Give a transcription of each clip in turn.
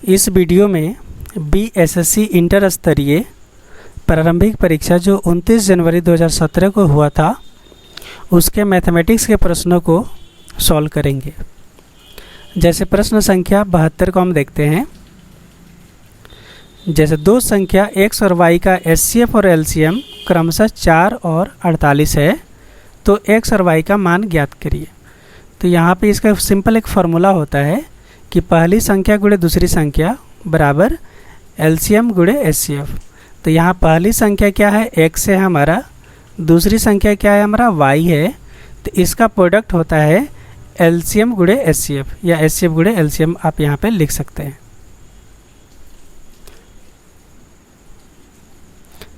इस वीडियो में BSSC inter स्तरीय प्रारंभिक परीक्षा जो 29 जनवरी 2017 को हुआ था उसके मैथमेटिक्स के प्रश्नों को सॉल्व करेंगे। जैसे प्रश्न संख्या 72 को हम देखते हैं। जैसे दो संख्या x और y का एचसीएफ और एलसीएम क्रमशः 4 और 48 है, तो x और y का मान ज्ञात करिए। तो यहाँ पे इसका सिंपल एक फार्मूला होता है कि पहली संख्या गुणे दूसरी संख्या बराबर एलसीएम गुणे एचसीएफ। तो यहाँ पहली संख्या क्या है, x है हमारा, दूसरी संख्या क्या है हमारा, y है। तो इसका प्रोडक्ट होता है एलसीएम गुणे एचसीएफ या एचसीएफ गुणे एलसीएम, आप यहाँ पे लिख सकते हैं।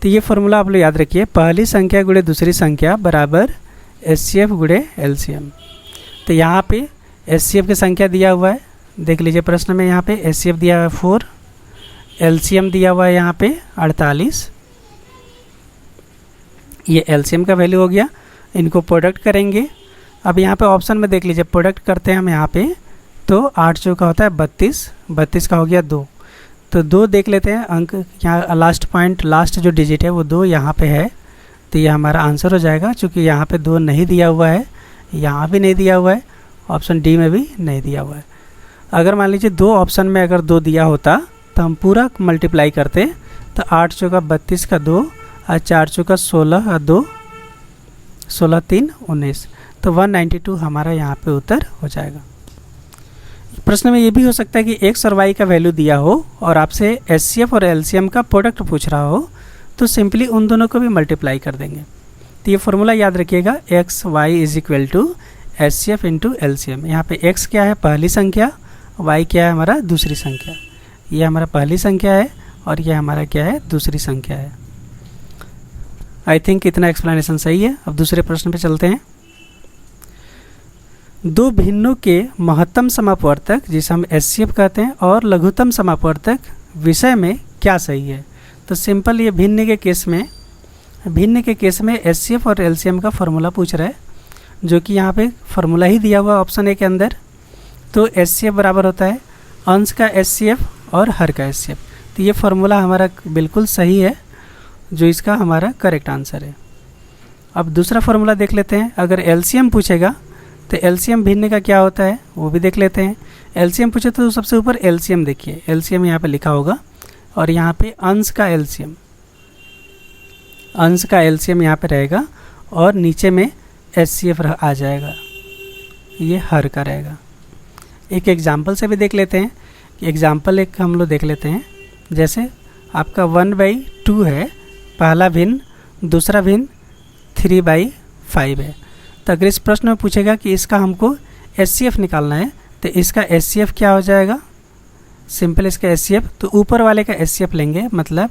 तो ये फार्मूला आप लोग याद रखिए, पहली संख्या गुणे दूसरी संख्या बराबर एचसीएफ गुणे एलसीएम। तो यहाँ पे एचसीएफ की संख्या दिया हुआ है, देख लीजिए प्रश्न में, यहाँ पे एचसीएफ दिया हुआ है 4, एलसीएम दिया हुआ है यहाँ पे 48। ये एलसीएम का वैल्यू हो गया। इनको प्रोडक्ट करेंगे। अब यहाँ पे ऑप्शन में देख लीजिए, प्रोडक्ट करते हैं हम यहाँ पे, तो 8 चौका होता है 32, 32 का हो गया 2। तो 2 देख लेते हैं, अंक यहाँ लास्ट पॉइंट, लास्ट जो डिजिट है वो 2 यहाँ पे है। तो ये हमारा आंसर हो जाएगा। चूँकि यहाँ पे 2 नहीं दिया हुआ है, यहाँ भी नहीं दिया हुआ है, ऑप्शन डी में भी नहीं दिया हुआ है। अगर मान लीजिए 2 ऑप्शन में अगर 2 दिया होता तो हम पूरा मल्टीप्लाई करते, तो 8 चौका 32 का 2 और 4 चौका 16 और 2 16 3 19, तो 192 हमारा यहाँ पे उत्तर हो जाएगा। प्रश्न में ये भी हो सकता है कि x और y का वैल्यू दिया हो और आपसे एचसीएफ और एलसीएम का प्रोडक्ट पूछ रहा हो, तो सिंपली उन दोनों को भी मल्टीप्लाई कर देंगे। तो ये फार्मूला याद रखिएगा, X Y is equal to HCF into LCM. यहाँ पे x क्या है पहली संख्या, y क्या है हमारा दूसरी संख्या। ये हमारा पहली संख्या है और ये हमारा क्या है दूसरी संख्या है। आई थिंक इतना एक्सप्लेनेशन सही है। अब दूसरे प्रश्न पे चलते हैं। दो भिन्नों के महत्तम समापवर्तक, जिसे हम एचसीएफ कहते हैं, और लघुत्तम समापवर्तक विषय में क्या सही है। तो सिंपल ये भिन्न के केस में एचसीएफ और एलसीएम का फार्मूला पूछ रहा है, जो कि यहाँ पे फार्मूला ही दिया हुआ ऑप्शन ए के अंदर। तो एचसीएफ बराबर होता है अंश का एचसीएफ और हर का एचसीएफ। तो ये फार्मूला हमारा बिल्कुल सही है, जो इसका हमारा करेक्ट आंसर है। अब दूसरा फार्मूला देख लेते हैं। अगर एलसीएम पूछेगा तो एलसीएम भिन्न का क्या होता है वो भी देख लेते हैं। एलसीएम पूछे तो सबसे ऊपर एलसीएम देखिए, एलसीएम यहाँ पे लिखा होगा, और यहाँ पे अंश का एलसीएम यहाँ पे रहेगा, और नीचे में एचसीएफ आ जाएगा, ये हर का रहेगा। एक एग्जाम्पल से भी देख लेते हैं। एग्जाम्पल एक हम लोग देख लेते हैं। जैसे आपका 1/2 है, पहला भिन्न, दूसरा भिन्न 3/5 है। तो अगर इस प्रश्न में पूछेगा कि इसका हमको एचसीएफ निकालना है, तो इसका एचसीएफ क्या हो जाएगा, सिंपल इसका एचसीएफ, तो ऊपर वाले का एचसीएफ लेंगे, मतलब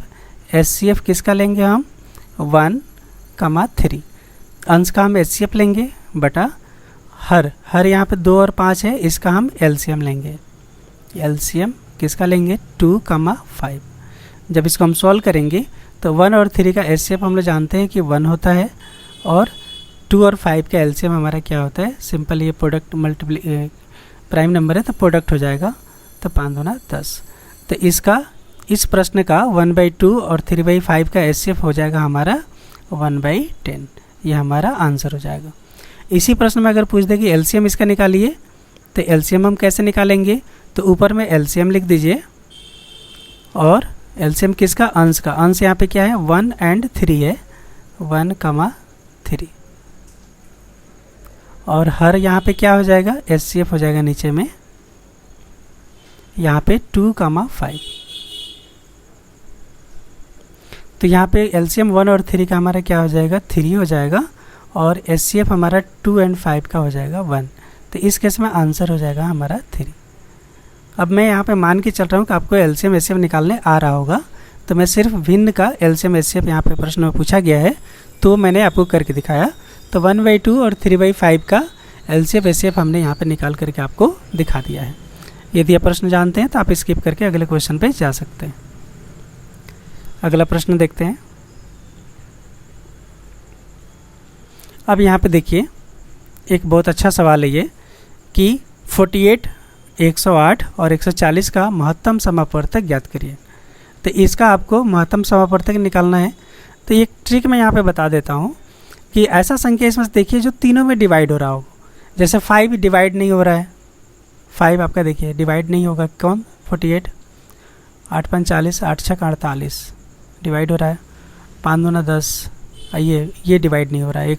एचसीएफ किसका लेंगे हम 1, 3। अंश का हम एचसीएफ लेंगे बटा हर यहाँ पे 2 और 5 है, इसका हम एलसीएम लेंगे। एलसीएम किसका लेंगे 2, 5। जब इसको हम सॉल्व करेंगे तो 1 और 3 का एचसीएफ हम लोग जानते हैं कि 1 होता है, और 2 और 5 का एलसीएम हमारा क्या होता है, सिंपल ये प्रोडक्ट प्राइम नंबर है तो प्रोडक्ट हो जाएगा, तो 5 दूना 10। तो इस प्रश्न का 1/2 और 3/5 का एचसीएफ हो जाएगा हमारा 1/10। ये हमारा आंसर हो जाएगा। इसी प्रश्न में अगर पूछ दे कि एलसीएम इसका निकालिए, तो एलसीएम हम कैसे निकालेंगे, तो ऊपर में एलसीएम लिख दीजिए, और एलसीएम किसका, अंश का। अंश यहाँ पे क्या है 1 और 3 है, 1, 3, और हर यहाँ पे क्या हो जाएगा, एचसीएफ हो जाएगा नीचे में, यहाँ पे 2, 5। तो यहाँ पे एलसीएम 1 और 3 का हमारा क्या हो जाएगा 3 हो जाएगा, और एचसीएफ हमारा 2 और 5 का हो जाएगा 1। तो इस केस में आंसर हो जाएगा हमारा 3। अब मैं यहाँ पे मान के चल रहा हूँ कि आपको एलसीएम एचसीएफ निकालने आ रहा होगा, तो मैं सिर्फ भिन्न का एलसीएम एचसीएफ यहाँ पे प्रश्न में पूछा गया है तो मैंने आपको करके दिखाया। तो 1/2 और 3/5 का एलसीएफ एचसीएफ हमने यहाँ पे निकाल करके आपको दिखा दिया है। यदि आप प्रश्न जानते हैं तो आप स्किप करके अगले क्वेश्चन पे जा सकते हैं। अगला प्रश्न देखते हैं। अब यहाँ पे देखिए, एक बहुत अच्छा सवाल है ये कि 48 108 और 140 का महत्तम समापवर्तक ज्ञात करिए। तो इसका आपको महत्तम समापवर्तक निकालना है। तो एक ट्रिक मैं यहाँ पे बता देता हूँ कि ऐसा संख्या इसमें देखिए जो तीनों में डिवाइड हो रहा हो। जैसे 5 डिवाइड नहीं हो रहा है, 5 आपका देखिए डिवाइड नहीं होगा। कौन? 48, 8 5 40, 8 6 48 डिवाइड हो रहा है। 5 दूना 10, ये डिवाइड नहीं हो रहा है।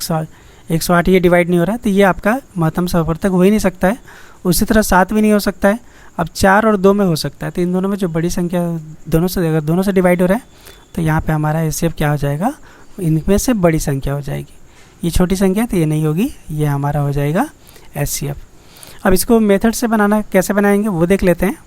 108 ये डिवाइड नहीं हो रहा है, तो ये आपका महत्तम समापवर्तक हो ही नहीं सकता है। उसी तरह 7 भी नहीं हो सकता है। अब 4 और 2 में हो सकता है। तो इन दोनों में जो बड़ी संख्या दोनों से, अगर दोनों से डिवाइड हो रहा है तो यहाँ पे हमारा HCF क्या हो जाएगा? इनमें से बड़ी संख्या हो जाएगी। ये छोटी संख्या तो ये नहीं होगी, ये हमारा हो जाएगा HCF। अब इसको मेथड से बनाना कैसे बनाएंगे वो देख लेते हैं।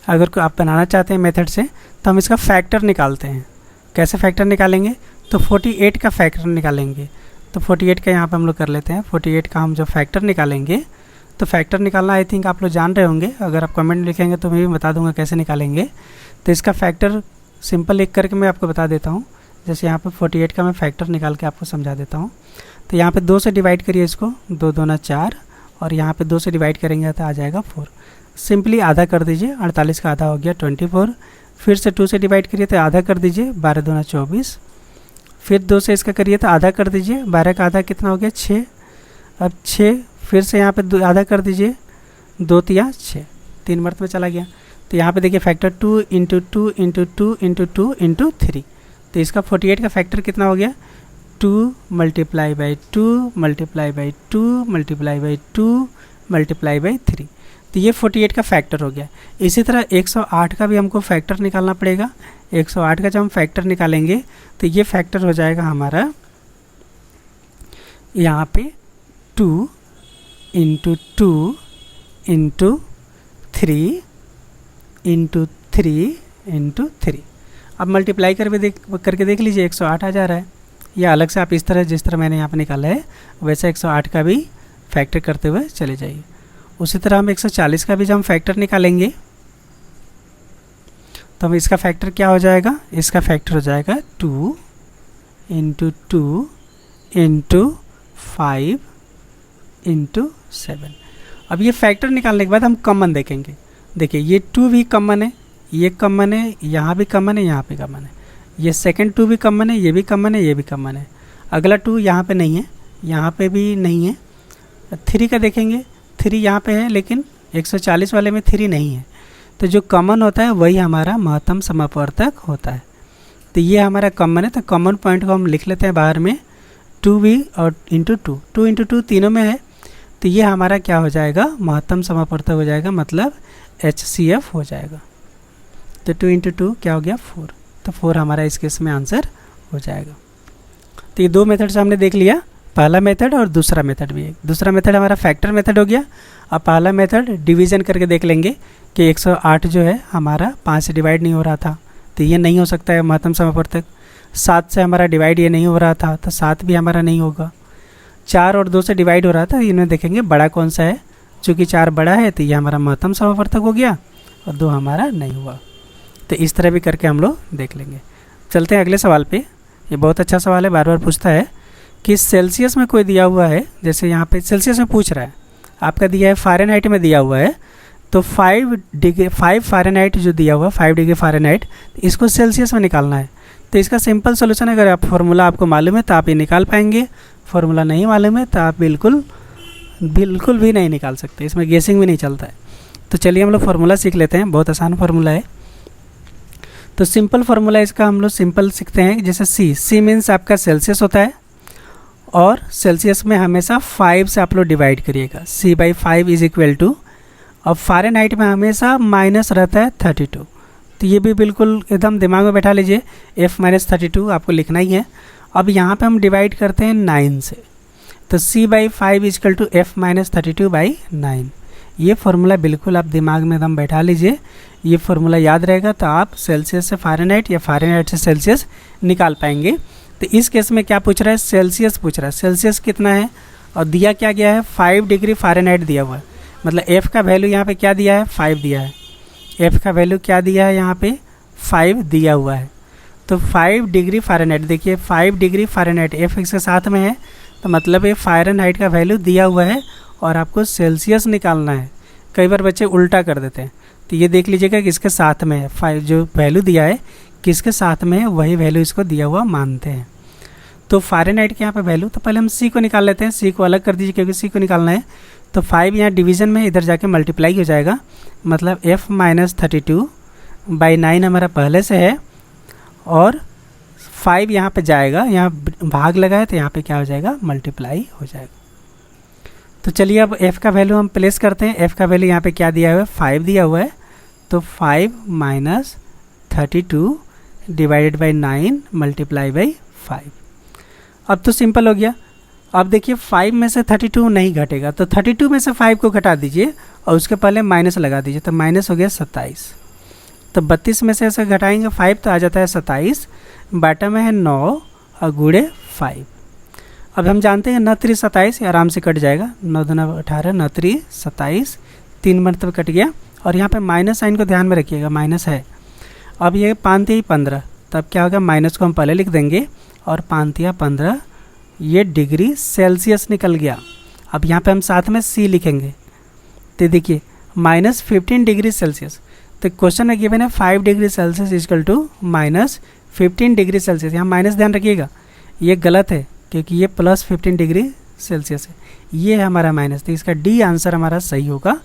अगर आप बनाना चाहते हैं मेथड से तो हम इसका फैक्टर निकालते हैं। कैसे फैक्टर निकालेंगे? तो 48 का फैक्टर निकालेंगे। तो 48 का यहाँ पे हम लोग कर लेते हैं। 48 का हम जब फैक्टर निकालेंगे तो फैक्टर निकालना आई थिंक आप लोग जान रहे होंगे। अगर आप कमेंट लिखेंगे तो मैं भी बता दूंगा कैसे निकालेंगे। तो इसका फैक्टर सिंपल एक करके मैं आपको बता देता हूँ। जैसे यहाँ पे 48 का मैं फैक्टर निकाल के आपको समझा देता हूँ। तो यहाँ पे 2 से डिवाइड करिए इसको, 2 दूना 4, और यहाँ पे 2 से डिवाइड करेंगे तो आ जाएगा 4। सिंपली आधा कर दीजिए, 48 का आधा हो गया 24। फिर से 2 से डिवाइड करिए तो आधा कर दीजिए, 12 दूना 24। फिर 2 से इसका करिए तो आधा कर दीजिए, 12 का आधा कितना हो गया? 6। अब 6 फिर से यहाँ पे आधा कर दीजिए, 2 तिया 6, 3 मर्त में चला गया। तो यहाँ पे देखिए factor 2 into 2 into 2 into 2 into 3। तो इसका 48 का फैक्टर कितना हो गया? 2 multiply by 2 multiply by 2 multiply by 2 multiply by 3। तो ये 48 का फैक्टर हो गया। इसी तरह 108 का भी हमको फैक्टर निकालना पड़ेगा। 108 का जब हम फैक्टर निकालेंगे तो ये फैक्टर हो जाएगा हमारा यहाँ पे 2 इंटू 2 इंटू 3 इंटू 3 इंटू 3। अब मल्टीप्लाई करके देख लीजिए, 108 आ जा रहा है। या अलग से आप इस तरह, जिस तरह मैंने यहाँ पे निकाला है वैसे 108 का भी फैक्टर करते हुए चले जाइए। उसी तरह हम 140 का भी जब हम फैक्टर निकालेंगे तो हम इसका फैक्टर क्या हो जाएगा? इसका फैक्टर हो जाएगा 2 इंटू 2 इंटू 5 इंटू 7। अब ये फैक्टर निकालने के बाद हम कॉमन देखेंगे। देखिए ये 2 भी कॉमन है, ये कॉमन है, यहाँ भी कॉमन है, यहाँ पे कॉमन है। ये सेकंड 2 भी कॉमन है, ये भी कॉमन है, ये भी कॉमन है। अगला 2 यहाँ पे नहीं है, यहाँ पे भी नहीं है। 3 का देखेंगे, 3 यहाँ पे है लेकिन 140 वाले में 3 नहीं है। तो जो कॉमन होता है वही हमारा महत्तम समापवर्तक होता है। तो ये हमारा कॉमन है। तो कॉमन पॉइंट को हम लिख लेते हैं बाहर में, 2 भी और इंटू 2, 2 इंटू 2 तीनों में है। तो ये हमारा क्या हो जाएगा? महत्तम समापवर्तक हो जाएगा, मतलब HCF हो जाएगा। तो 2 इंटू 2 क्या हो गया? 4। तो 4 हमारा इस केस में आंसर हो जाएगा। तो ये 2 मेथड से हमने देख लिया, पहला मेथड और दूसरा मेथड भी है। दूसरा मेथड हमारा फैक्टर मेथड हो गया। अब पहला मेथड डिवीज़न करके देख लेंगे कि 108 जो है हमारा 5 से डिवाइड नहीं हो रहा था, तो ये नहीं हो सकता है महत्तम समापवर्तक। 7 से हमारा डिवाइड ये नहीं हो रहा था, तो 7 भी हमारा नहीं होगा। 4 और 2 से डिवाइड हो रहा था, इनमें देखेंगे बड़ा कौन सा है। चूँकि 4 बड़ा है तो ये हमारा महत्तम समापवर्तक हो गया और 2 हमारा नहीं हुआ। तो इस तरह भी करके हम लोग देख लेंगे। चलते हैं अगले सवाल पे। ये बहुत अच्छा सवाल है, बार बार पूछता है कि सेल्सियस में कोई दिया हुआ है। जैसे यहाँ पे सेल्सियस में पूछ रहा है, आपका दिया है फ़ारेनहाइट में दिया हुआ है। तो 5 फ़ारेनहाइट जो दिया हुआ है, 5 डिग्री फ़ारेनहाइट, इसको सेल्सियस में निकालना है। तो इसका सिंपल सोल्यूशन, अगर आप फॉर्मूला आपको मालूम है तो आप ये निकाल पाएंगे। फॉर्मूला नहीं मालूम है तो आप बिल्कुल भी नहीं निकाल सकते, इसमें गेसिंग भी नहीं चलता है। तो चलिए हम लोग फार्मूला सीख लेते हैं, बहुत आसान फार्मूला है। तो सिंपल फार्मूला इसका हम लोग सिंपल सीखते हैं। जैसे सी मीन्स आपका सेल्सियस होता है और सेल्सियस में हमेशा 5 से आप लोग डिवाइड करिएगा। C/5 इज इक्वल टू, अब फ़ारेनहाइट में हमेशा माइनस रहता है 32। तो ये भी बिल्कुल एकदम दिमाग में बैठा लीजिए, F-32 आपको लिखना ही है। अब यहाँ पे हम डिवाइड करते हैं 9 से, तो C/5 is equal to F-32/9। ये फार्मूला बिल्कुल आप दिमाग में एकदम बैठा लीजिए। ये फार्मूला याद रहेगा तो आप सेल्सियस से फ़ारेनहाइट या फ़ारेनहाइट से सेल्सियस निकाल पाएंगे। तो इस केस में क्या पूछ रहा है? सेल्सियस पूछ रहा है। सेल्सियस कितना है और दिया क्या गया है? 5 डिग्री फ़ारेनहाइट दिया हुआ है। मतलब F का वैल्यू यहाँ पे क्या दिया है? 5 दिया है। F का वैल्यू क्या दिया है? यहाँ पे 5 दिया हुआ है। तो 5 डिग्री फ़ारेनहाइट, देखिए 5 डिग्री फ़ारेनहाइट F इसके साथ में है, तो मतलब ये फ़ारेनहाइट का वैल्यू दिया हुआ है और आपको सेल्सियस निकालना है। कई बार बच्चे उल्टा कर देते हैं, तो ये देख लीजिएगा किसके साथ में है, 5 जो वैल्यू दिया है किसके साथ में है वही वैल्यू इसको दिया हुआ मानते हैं। तो फ़ारेनहाइट के यहाँ पे वैल्यू, तो पहले हम सी को निकाल लेते हैं, सी को अलग कर दीजिए क्योंकि सी को निकालना है। तो 5 यहाँ डिवीज़न में इधर जाके मल्टीप्लाई हो जाएगा, मतलब f माइनस 32/9 हमारा पहले से है, और 5 यहाँ पे जाएगा, यहाँ भाग लगा है तो यहाँ पे क्या हो जाएगा, मल्टीप्लाई हो जाएगा। तो चलिए अब f का वैल्यू हम प्लेस करते हैं। f का वैल्यू यहाँ पे क्या दिया हुआ है, 5 दिया हुआ है, तो 5 माइनस 32/9 मल्टीप्लाई बाई 5। अब तो सिंपल हो गया। अब देखिए 5 में से 32 नहीं घटेगा, तो 32 में से 5 को घटा दीजिए और उसके पहले माइनस लगा दीजिए, तो माइनस हो गया 27। तो 32 में से ऐसे घटाएंगे 5 तो आ जाता है 27, बाटा में है 9 और गुड़े 5। अब हम जानते हैं 9 3 27, आराम से कट जाएगा, 9 2 18, 9 3 27, 3 मतलब कट गया। और यहाँ पे माइनस साइन को ध्यान में रखिएगा, माइनस है। अब ये 5 3 15, तब क्या होगा, माइनस को हम पहले लिख देंगे और 5 3 15, ये डिग्री सेल्सियस निकल गया। अब यहाँ पे हम साथ में सी लिखेंगे, तो देखिए माइनस 15 डिग्री सेल्सियस। तो क्वेश्चन में गिवन है 5 degree Celsius equal to minus 15 degree Celsius. यहाँ माइनस ध्यान रखिएगा, ये गलत है क्योंकि ये प्लस 15 डिग्री सेल्सियस है, ये है हमारा माइनस। तो इसका डी आंसर हमारा सही होगा,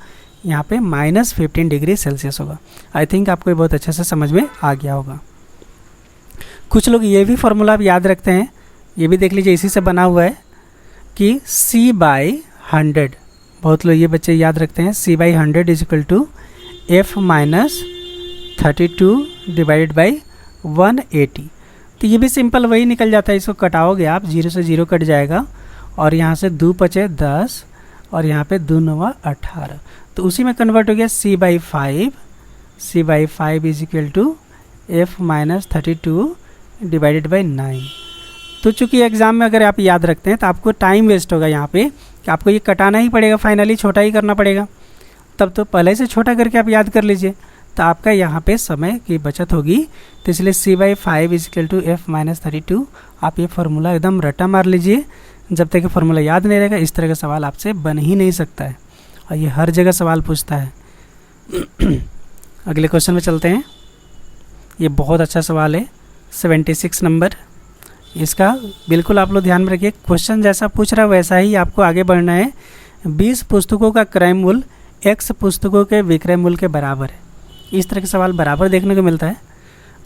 यहाँ पे माइनस 15 डिग्री सेल्सियस होगा। आई थिंक आपको ये बहुत अच्छे से समझ में आ गया होगा। कुछ लोग ये भी फार्मूला आप याद रखते हैं, ये भी देख लीजिए, इसी से बना हुआ है कि C/100, बहुत लोग ये बच्चे याद रखते हैं, C/100 is equal to F minus 32/180। तो ये भी सिंपल वही निकल जाता है, इसको कटाओगे आप, 0 से 0 कट जाएगा और यहाँ से 2 बचे 10 और यहाँ पे 2 9 18, तो उसी में कन्वर्ट हो गया C/5 is equal to F minus 32/9। तो चूँकि एग्ज़ाम में अगर आप याद रखते हैं तो आपको टाइम वेस्ट होगा यहाँ पे, कि आपको ये कटाना ही पड़ेगा, फाइनली छोटा ही करना पड़ेगा, तब तो पहले से छोटा करके आप याद कर लीजिए, तो आपका यहाँ पे समय की बचत होगी। तो इसलिए C/5 is equal to F minus 32। आप ये फार्मूला एकदम रट्टा मार लीजिए, जब तक ये फार्मूला याद नहीं रहेगा इस तरह का सवाल आपसे बन ही नहीं सकता है, और ये हर जगह सवाल पूछता है। अगले क्वेश्चन में चलते हैं। ये बहुत अच्छा सवाल है, 76 नंबर। इसका बिल्कुल आप लोग ध्यान में रखिए, क्वेश्चन जैसा पूछ रहा है वैसा ही आपको आगे बढ़ना है। 20 पुस्तकों का क्रय मूल्य X पुस्तकों के विक्रय मूल्य के बराबर है। इस तरह के सवाल बराबर देखने को मिलता है,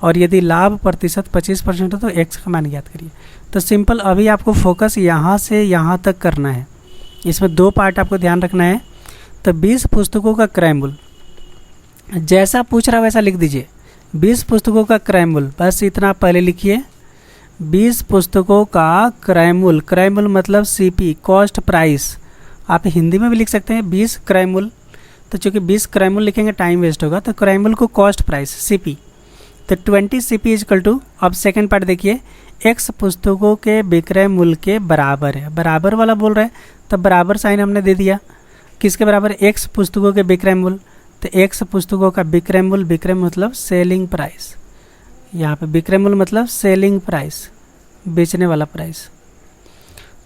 और यदि लाभ प्रतिशत 25% हो तो X का मान ज्ञात करिए। तो सिंपल, अभी आपको फोकस यहाँ से यहाँ तक करना है, इसमें 2 पार्ट आपको ध्यान रखना है। तो 20 पुस्तकों का क्रय मूल्य जैसा पूछ रहा वैसा लिख दीजिए, 20 पुस्तकों का क्रय मूल्य, बस इतना पहले लिखिए। 20 पुस्तकों का क्रय मूल्य, क्रय मूल्य मतलब CP, कॉस्ट प्राइस, आप हिंदी में भी लिख सकते हैं 20 क्रय मूल्य। तो चूँकि 20 क्रय मूल्य लिखेंगे टाइम वेस्ट होगा, तो क्रय मूल्य को कॉस्ट प्राइस CP, तो 20 CP इज इक्वल टू, अब सेकेंड पार्ट देखिए, X पुस्तकों के विक्रय मूल्य के बराबर है। बराबर वाला बोल रहे हैं, तो बराबर साइन हमने दे दिया, किसके बराबर, X पुस्तकों के विक्रय मूल्य। तो X पुस्तकों का विक्रय मूल्य, विक्रय मतलब सेलिंग प्राइस, यहाँ पे विक्रय मूल्य मतलब सेलिंग प्राइस, बेचने वाला प्राइस।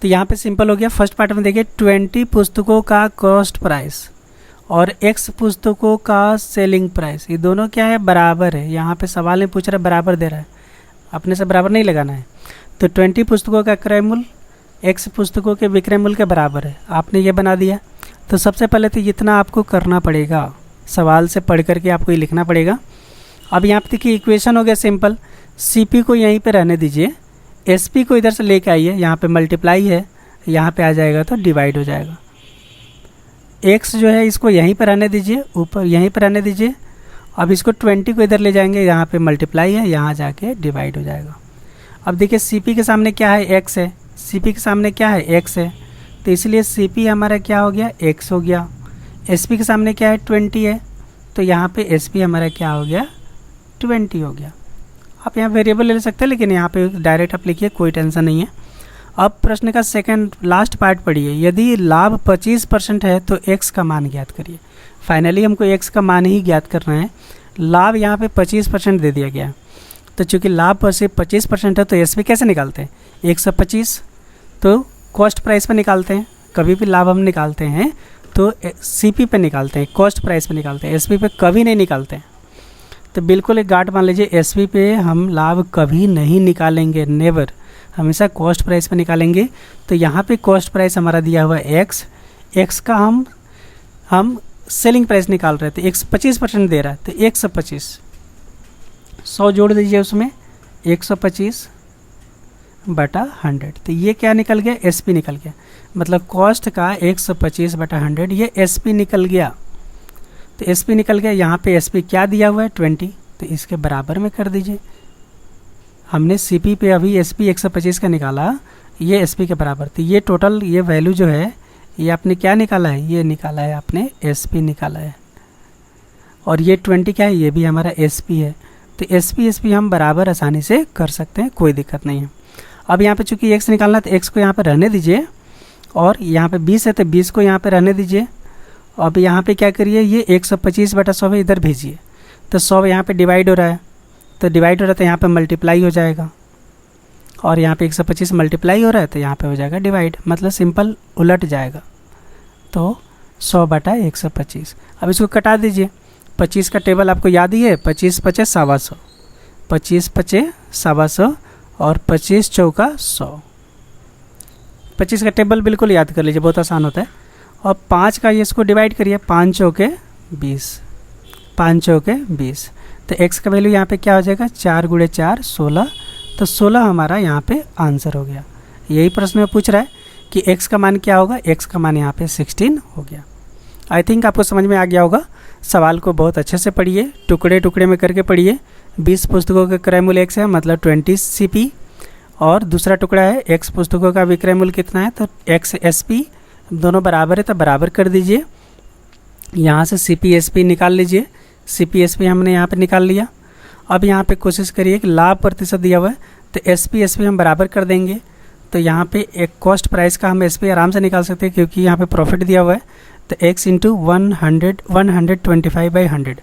तो यहाँ पे सिंपल हो गया। फर्स्ट पार्ट में देखिए 20 पुस्तकों का कॉस्ट प्राइस और X पुस्तकों का सेलिंग प्राइस, ये दोनों क्या है, बराबर है। यहाँ पे सवाल में पूछ रहा है, बराबर दे रहा है, अपने से बराबर नहीं लगाना है। तो 20 पुस्तकों का क्रय मूल्य X पुस्तकों के विक्रय मूल्य के बराबर है, आपने ये बना दिया। तो सबसे पहले तो इतना आपको करना पड़ेगा, सवाल से पढ़ करके आपको ये लिखना पड़ेगा। अब यहाँ पे देखिए इक्वेशन हो गया सिंपल, CP को यहीं पे रहने दीजिए, SP को इधर से लेके आइए, यहाँ पे मल्टीप्लाई है, यहाँ पे आ जाएगा तो डिवाइड हो जाएगा। X जो है इसको यहीं पर रहने दीजिए, ऊपर यहीं पर रहने दीजिए। अब इसको 20 को इधर ले जाएंगे, यहाँ पे मल्टीप्लाई है, यहाँ जाके डिवाइड हो जाएगा। अब देखिए CP के सामने क्या है, X है, CP के सामने क्या है, X है, तो इसलिए CP हमारा क्या हो गया, X हो गया। SP के सामने क्या है, 20 है, तो यहाँ पे SP हमारा क्या हो गया, 20 हो गया। आप यहाँ वेरिएबल ले सकते हैं, लेकिन यहाँ पे डायरेक्ट आप लिखिए, कोई टेंशन नहीं है। अब प्रश्न का सेकंड लास्ट पार्ट पढ़िए, यदि लाभ 25% है तो X का मान ज्ञात करिए। फाइनली हमको X का मान ही ज्ञात करना है। लाभ यहाँ पे 25% दे दिया गया है, तो चूँकि लाभ पर से 25% है तो SP कैसे निकालते हैं, 125, तो कॉस्ट प्राइस पर निकालते हैं। कभी भी लाभ हम निकालते हैं तो CP पे निकालते हैं, कॉस्ट प्राइस पे निकालते हैं, SP पे कभी नहीं निकालते हैं। तो बिल्कुल एक गार्ड मान लीजिए, SP पे हम लाभ कभी नहीं निकालेंगे, नेवर, हमेशा कॉस्ट प्राइस पे निकालेंगे। तो यहाँ पे कॉस्ट प्राइस हमारा दिया हुआ है x का हम सेलिंग प्राइस निकाल रहे थे, 125% दे रहा है, तो 125, 100 जोड़ दीजिए उसमें, 125 बटा 100, तो ये क्या निकल गया, SP निकल गया। मतलब कॉस्ट का 125 बटा 100 ये SP निकल गया। तो SP निकल गया, यहाँ पे SP क्या दिया हुआ है 20, तो इसके बराबर में कर दीजिए। हमने CP पे अभी SP 125 का निकाला, ये SP के बराबर, तो ये टोटल ये वैल्यू जो है ये आपने क्या निकाला है, ये निकाला है आपने SP निकाला है। और ये 20 क्या है, ये भी हमारा SP है। तो SP हम बराबर आसानी से कर सकते हैं, कोई दिक्कत नहीं है। अब यहाँ पे चूँकि x निकालना है तो x को यहाँ पे रहने दीजिए, और यहाँ पे 20 है तो 20 को यहाँ पे रहने दीजिए। अब यहाँ पे क्या करिए, ये 125 बटा 100 इधर भेजिए, तो 100 यहाँ पे डिवाइड हो रहा है, तो डिवाइड हो रहा है तो यहाँ पे मल्टीप्लाई हो जाएगा, और यहाँ पे 125 मल्टीप्लाई हो रहा है तो यहाँ पे हो जाएगा डिवाइड, मतलब सिंपल उलट जाएगा। तो 100 बटा 125। अब इसको कटा दीजिए, 25 का टेबल आपको याद ही है, 25 पचे 125, 25 पचे 125 और 25 चौका 100। 25 का टेबल बिल्कुल याद कर लीजिए, बहुत आसान होता है। और 5 का ये इसको डिवाइड करिए, 5 चौके 20, 5 चौके 20, तो x का वैल्यू यहाँ पे क्या हो जाएगा, 4 गुणे 4 16, तो 16 हमारा यहाँ पे आंसर हो गया। यही प्रश्न में पूछ रहा है कि x का मान क्या होगा, x का मान यहाँ पे 16 हो गया। आई थिंक आपको समझ में आ गया होगा। सवाल को बहुत अच्छे से पढ़िए, टुकड़े टुकड़े में करके पढ़िए। 20 पुस्तकों का क्रय मूल्य x है, मतलब 20 CP, और दूसरा टुकड़ा है x पुस्तकों का विक्रय मूल्य कितना है, तो x SP, दोनों बराबर है तो बराबर कर दीजिए। यहाँ से CP SP निकाल लीजिए, CP SP हमने यहाँ पे निकाल लिया। अब यहाँ पे कोशिश करिए कि लाभ प्रतिशत दिया हुआ है तो SP SP हम बराबर कर देंगे। तो यहाँ पे एक कॉस्ट प्राइस का हम SP आराम से निकाल सकते हैं, क्योंकि यहाँ पे प्रॉफिट दिया हुआ है, तो x इंटू 125/100,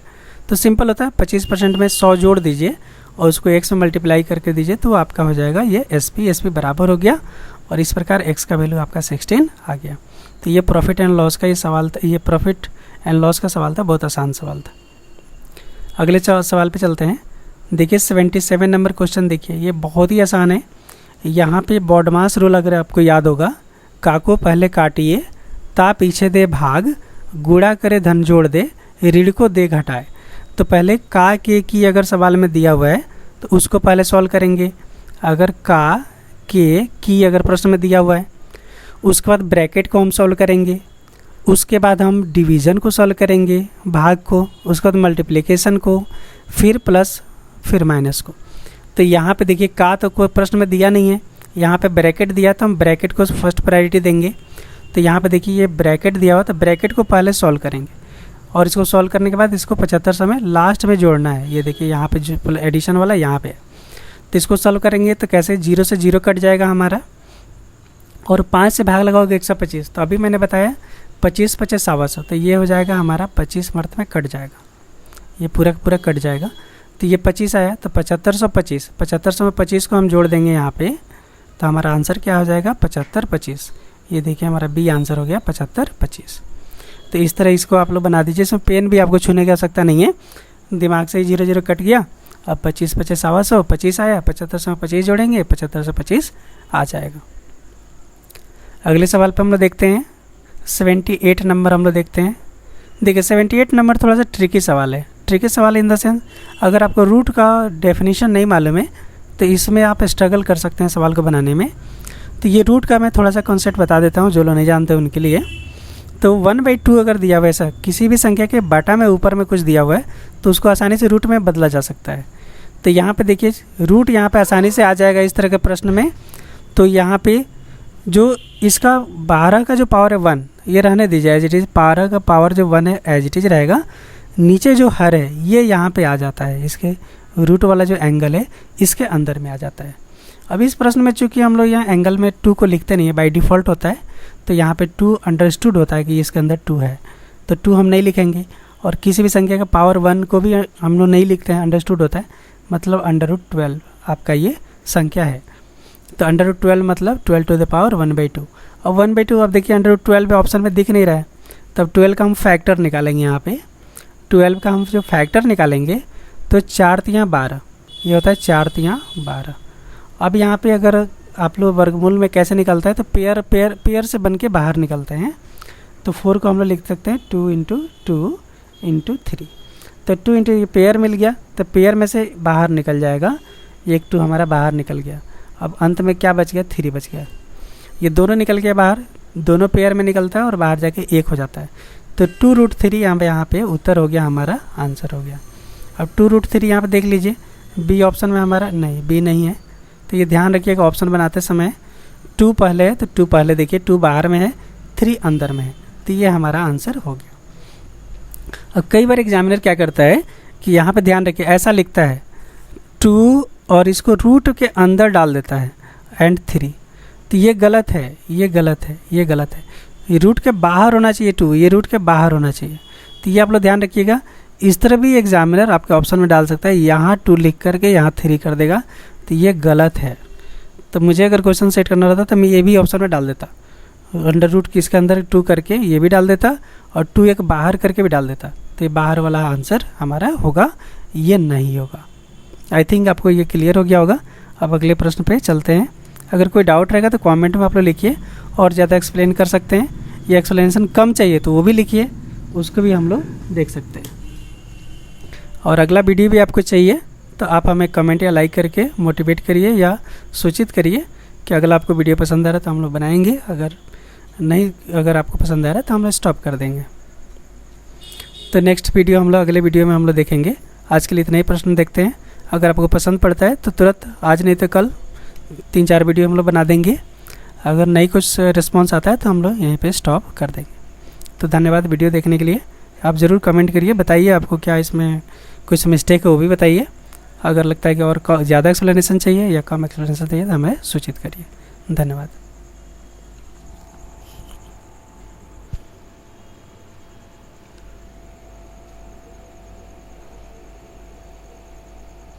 तो सिंपल होता है। 25% में 100 जोड़ दीजिए और उसको x में मल्टीप्लाई करके दीजिए, तो आपका हो जाएगा ये SP बराबर हो गया, और इस प्रकार x का वैल्यू आपका 16 आ गया। तो ये प्रॉफिट एंड लॉस का ये सवाल था, ये प्रॉफिट एंड लॉस का सवाल था, बहुत आसान सवाल था। अगले सवाल पे चलते हैं। देखिए 77 नंबर क्वेश्चन, देखिए ये बहुत ही आसान है। यहाँ पे बॉडमास रूल अगर आपको याद होगा, का को पहले काटिए, ता पीछे दे भाग, गुणा करे धन जोड़ दे, ऋण को दे घटाए। तो पहले का के की अगर सवाल में दिया हुआ है तो उसको पहले सॉल्व करेंगे। अगर का के की अगर प्रश्न में दिया हुआ है, उसके बाद ब्रैकेट को हम सॉल्व करेंगे, उसके बाद हम डिवीज़न को सॉल्व करेंगे, भाग को, उसके बाद मल्टीप्लिकेशन को, फिर प्लस, फिर माइनस को। तो यहाँ पे देखिए का तो कोई प्रश्न में दिया नहीं है, यहाँ पे ब्रैकेट दिया तो हम ब्रैकेट को फर्स्ट प्रायोरिटी देंगे। तो यहाँ पे देखिए ये ब्रैकेट दिया हुआ, तो ब्रैकेट को पहले सॉल्व करेंगे, और इसको सॉल्व करने के बाद इसको 75 समय लास्ट में जोड़ना है। ये देखिए यहाँ पे जो एडिशन वाला यहाँ पे, तो इसको सॉल्व करेंगे तो कैसे, 0 से 0 कट जाएगा हमारा, और 5 से भाग लगाओगे 125, तो अभी मैंने बताया 25 पचे 125, तो ये हो जाएगा हमारा 25 मर्त में कट जाएगा, ये पूरा पूरा कट जाएगा। तो ये 25 आया, तो 7525, 7500 में 25 को हम जोड़ देंगे यहाँ पे, तो हमारा आंसर क्या हो जाएगा 7525। ये देखिए हमारा बी आंसर हो गया 7525। तो इस तरह इसको आप लोग बना दीजिए। इसमें पेन भी आपको छूने की आवश्यकता नहीं है, दिमाग से ही 0 0 कट गया। अब 25 पचे 125, 25 आया, 7500 में 25 जोड़ेंगे, 7525 आ जाएगा। अगले सवाल पे हम लोग देखते हैं 78 नंबर हम लोग देखते हैं। देखिए 78 नंबर थोड़ा सा ट्रिकी सवाल है। ट्रिकी सवाल इन द सेंस, अगर आपको रूट का डेफिनेशन नहीं मालूम है तो इसमें आप स्ट्रगल कर सकते हैं सवाल को बनाने में। तो ये रूट का मैं थोड़ा सा कॉन्सेप्ट बता देता हूँ, जो लोग नहीं जानते उनके लिए। तो 1/2 अगर दिया हुआ है, ऐसा किसी भी संख्या के बाटा में ऊपर में कुछ दिया हुआ है तो उसको आसानी से रूट में बदला जा सकता है। तो यहाँ पे देखिए रूट यहाँ पे आसानी से आ जाएगा इस तरह के प्रश्न में। तो यहाँ पे जो इसका 12 का जो पावर है 1, ये रहने दीजिए एज इट इज़। 12 का पावर जो 1 है एज इट इज़ रहेगा। नीचे जो हर है ये यहाँ पे आ जाता है, इसके रूट वाला जो एंगल है इसके अंदर में आ जाता है। अब इस प्रश्न में चूँकि हम लोग यहाँ एंगल में 2 को लिखते नहीं है, बाय डिफ़ॉल्ट होता है, तो यहाँ पे 2 अंडरस्टूड होता है कि इसके अंदर 2 है, तो 2 हम नहीं लिखेंगे। और किसी भी संख्या का पावर 1 को भी हम लोग नहीं लिखते हैं, अंडरस्टूड होता है, मतलब √12 आपका ये संख्या है। तो √12 मतलब 12 टू द पावर 1/2। और 1/2 अब देखिए √12 ऑप्शन में दिख नहीं रहा है, तब 12 का हम फैक्टर निकालेंगे। यहाँ पे 12 का हम जो फैक्टर निकालेंगे तो 4 तियाँ 12, ये होता है 4 तियाँ 12। अब यहाँ पे अगर आप लोग वर्गमूल में कैसे निकलता है तो पेयर से बन के बाहर निकलते हैं। तो 4 को हम लोग लिख सकते हैं 2 इंटू 2 इंटू 3। तो 2 इंटू ये पेयर मिल गया, तो पेयर में से बाहर निकल जाएगा, एक 2 हमारा बाहर निकल गया। अब अंत में क्या बच गया, 3 बच गया। ये दोनों निकल गया बाहर, दोनों पेयर में निकलता है और बाहर जाके 1 हो जाता है। तो 2√3 यहाँ पे उत्तर हो गया, हमारा आंसर हो गया। अब 2√3 यहाँ पे देख लीजिए, बी ऑप्शन में हमारा नहीं, बी नहीं है। तो ये ध्यान रखिएगा ऑप्शन बनाते समय 2 पहले है तो 2 पहले देखिए, 2 बाहर में है, 3 अंदर में है, तो ये हमारा आंसर हो गया। अब कई बार एग्जामिनर क्या करता है कि यहाँ पे ध्यान रखिए, ऐसा लिखता है 2 और इसको रूट के अंदर डाल देता है एंड 3, तो ये गलत है, ये गलत है, ये गलत है। ये रूट के बाहर होना चाहिए 2, ये रूट के बाहर होना चाहिए। तो ये आप लोग ध्यान रखिएगा। इस तरह भी एग्जामिनर आपके ऑप्शन में डाल सकता है, यहाँ 2 लिख करके यहाँ 3 कर देगा, तो ये गलत है। तो मुझे अगर क्वेश्चन सेट करना रहता तो मैं ये भी ऑप्शन में डाल देता, अंडर रूट की इसके अंदर 2 करके ये भी डाल देता और 2 एक बाहर करके भी डाल देता, तो ये बाहर वाला आंसर हमारा होगा, ये नहीं होगा। आई थिंक आपको ये क्लियर हो गया होगा। अब अगले प्रश्न पे चलते हैं। अगर कोई डाउट रहेगा तो कमेंट में आप लोग लिखिए, और ज़्यादा एक्सप्लेन कर सकते हैं, ये एक्सप्लेनेशन कम चाहिए तो वो भी लिखिए, उसको भी हम लोग देख सकते हैं। और अगला वीडियो भी आपको चाहिए तो आप हमें कमेंट या लाइक करके मोटिवेट करिए या सूचित करिए कि अगला आपको वीडियो पसंद आ रहा है तो हम लोग बनाएंगे, अगर आपको पसंद आ रहा है तो हम लोग स्टॉप कर देंगे। तो नेक्स्ट वीडियो हम लोग अगले वीडियो में हम लोग देखेंगे। आज के लिए इतने ही प्रश्न देखते हैं। अगर आपको पसंद पड़ता है तो तुरंत, आज नहीं तो कल 3-4 वीडियो हम लोग बना देंगे। अगर नहीं कुछ रिस्पॉन्स आता है तो हम लोग यहीं पे स्टॉप कर देंगे। तो धन्यवाद वीडियो देखने के लिए। आप ज़रूर कमेंट करिए, बताइए आपको क्या इसमें कुछ मिस्टेक है वो भी बताइए। अगर लगता है कि और ज़्यादा एक्सप्लेनेशन चाहिए या कम एक्सप्लेनेशन चाहिए तो हमें सूचित करिए। धन्यवाद।